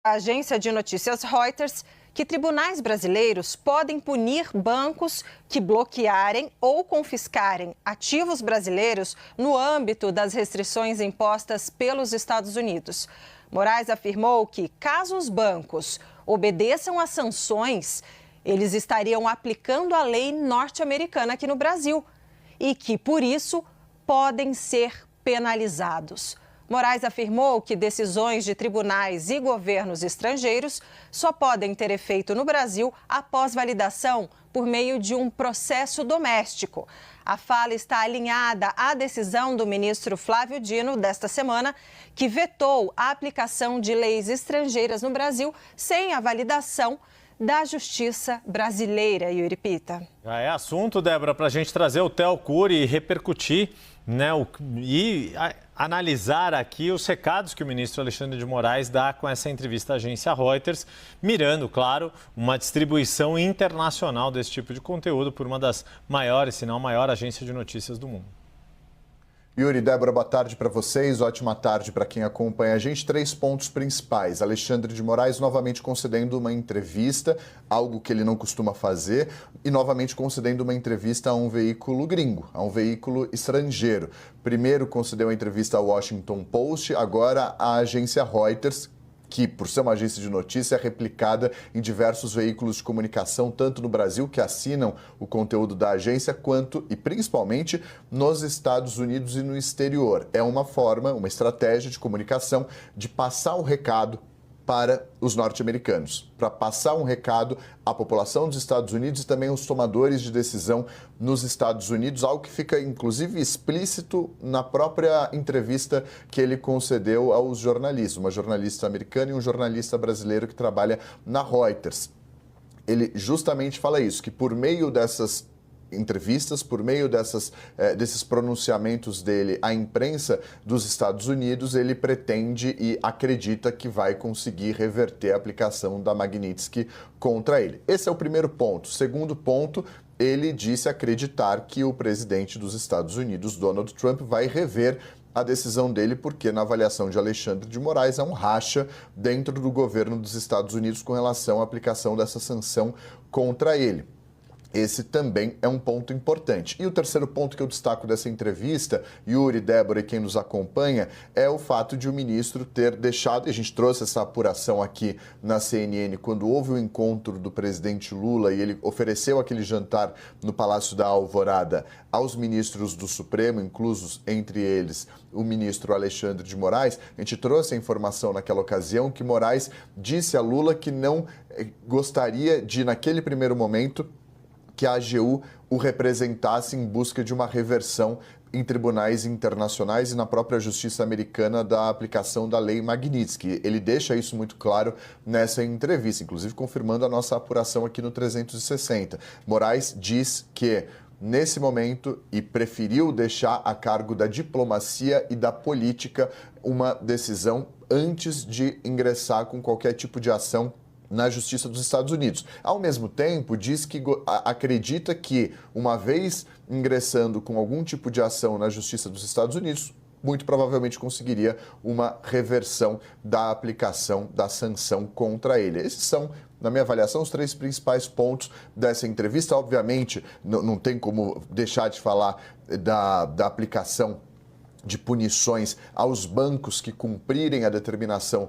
A agência de notícias Reuters que tribunais brasileiros podem punir bancos que bloquearem ou confiscarem ativos brasileiros no âmbito das restrições impostas pelos Estados Unidos. Moraes afirmou que, caso os bancos obedeçam às sanções, eles estariam aplicando a lei norte-americana aqui no Brasil e que, por isso, podem ser penalizados. Moraes afirmou que decisões de tribunais e governos estrangeiros só podem ter efeito no Brasil após validação por meio de um processo doméstico. A fala está alinhada à decisão do ministro Flávio Dino desta semana, que vetou a aplicação de leis estrangeiras no Brasil sem a validação da justiça brasileira, Yuri Pita. Já é assunto, Débora, para a gente trazer o Theo Cury e repercutir, analisar aqui os recados que o ministro Alexandre de Moraes dá com essa entrevista à agência Reuters, mirando, claro, uma distribuição internacional desse tipo de conteúdo por uma das maiores, se não a maior agência de notícias do mundo. Yuri, Débora, boa tarde para vocês, ótima tarde para quem acompanha a gente. 3 pontos principais. Alexandre de Moraes novamente concedendo uma entrevista, algo que ele não costuma fazer, e novamente concedendo uma entrevista a um veículo gringo, a um veículo estrangeiro. Primeiro concedeu a entrevista ao Washington Post, agora à agência Reuters, que, por ser uma agência de notícia, é replicada em diversos veículos de comunicação, tanto no Brasil, que assinam o conteúdo da agência, quanto e principalmente nos Estados Unidos e no exterior. É uma forma, uma estratégia de comunicação de passar o recado para os norte-americanos, para passar um recado à população dos Estados Unidos e também aos tomadores de decisão nos Estados Unidos, algo que fica inclusive explícito na própria entrevista que ele concedeu aos jornalistas, uma jornalista americana e um jornalista brasileiro que trabalha na Reuters. Ele justamente fala isso, que por meio dessas entrevistas, por meio desses pronunciamentos dele à imprensa dos Estados Unidos, ele pretende e acredita que vai conseguir reverter a aplicação da Magnitsky contra ele. Esse é o primeiro ponto. Segundo ponto, ele disse acreditar que o presidente dos Estados Unidos, Donald Trump, vai rever a decisão dele, porque na avaliação de Alexandre de Moraes há um racha dentro do governo dos Estados Unidos com relação à aplicação dessa sanção contra ele. Esse também é um ponto importante. E o terceiro ponto que eu destaco dessa entrevista, Yuri, Débora e quem nos acompanha, é o fato de o ministro ter deixado, e a gente trouxe essa apuração aqui na CNN, quando houve o encontro do presidente Lula e ele ofereceu aquele jantar no Palácio da Alvorada aos ministros do Supremo, inclusos entre eles o ministro Alexandre de Moraes. A gente trouxe a informação naquela ocasião que Moraes disse a Lula que não gostaria de, naquele primeiro momento, que a AGU o representasse em busca de uma reversão em tribunais internacionais e na própria justiça americana da aplicação da lei Magnitsky. Ele deixa isso muito claro nessa entrevista, inclusive confirmando a nossa apuração aqui no 360. Moraes diz que, nesse momento, e preferiu deixar a cargo da diplomacia e da política uma decisão antes de ingressar com qualquer tipo de ação na Justiça dos Estados Unidos. Ao mesmo tempo, diz que acredita que, uma vez ingressando com algum tipo de ação na Justiça dos Estados Unidos, muito provavelmente conseguiria uma reversão da aplicação da sanção contra ele. Esses são, na minha avaliação, os 3 principais pontos dessa entrevista. Obviamente, não tem como deixar de falar da aplicação de punições aos bancos que cumprirem a determinação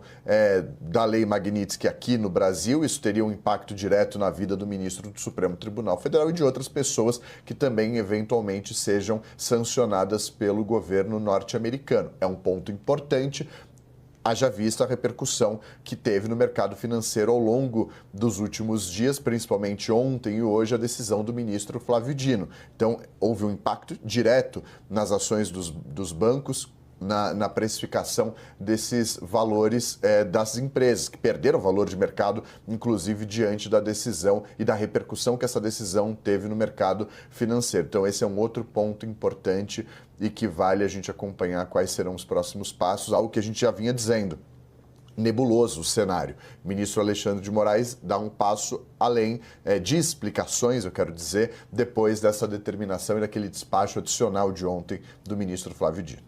da lei Magnitsky aqui no Brasil. Isso teria um impacto direto na vida do ministro do Supremo Tribunal Federal e de outras pessoas que também eventualmente sejam sancionadas pelo governo norte-americano. É um ponto importante, haja vista a repercussão que teve no mercado financeiro ao longo dos últimos dias, principalmente ontem e hoje, a decisão do ministro Flávio Dino. Então, houve um impacto direto nas ações dos bancos, na precificação desses valores das empresas, que perderam valor de mercado, inclusive diante da decisão e da repercussão que essa decisão teve no mercado financeiro. Então, esse é um outro ponto importante e que vale a gente acompanhar quais serão os próximos passos, algo que a gente já vinha dizendo. Nebuloso o cenário. O ministro Alexandre de Moraes dá um passo além de explicações, eu quero dizer, depois dessa determinação e daquele despacho adicional de ontem do ministro Flávio Dino.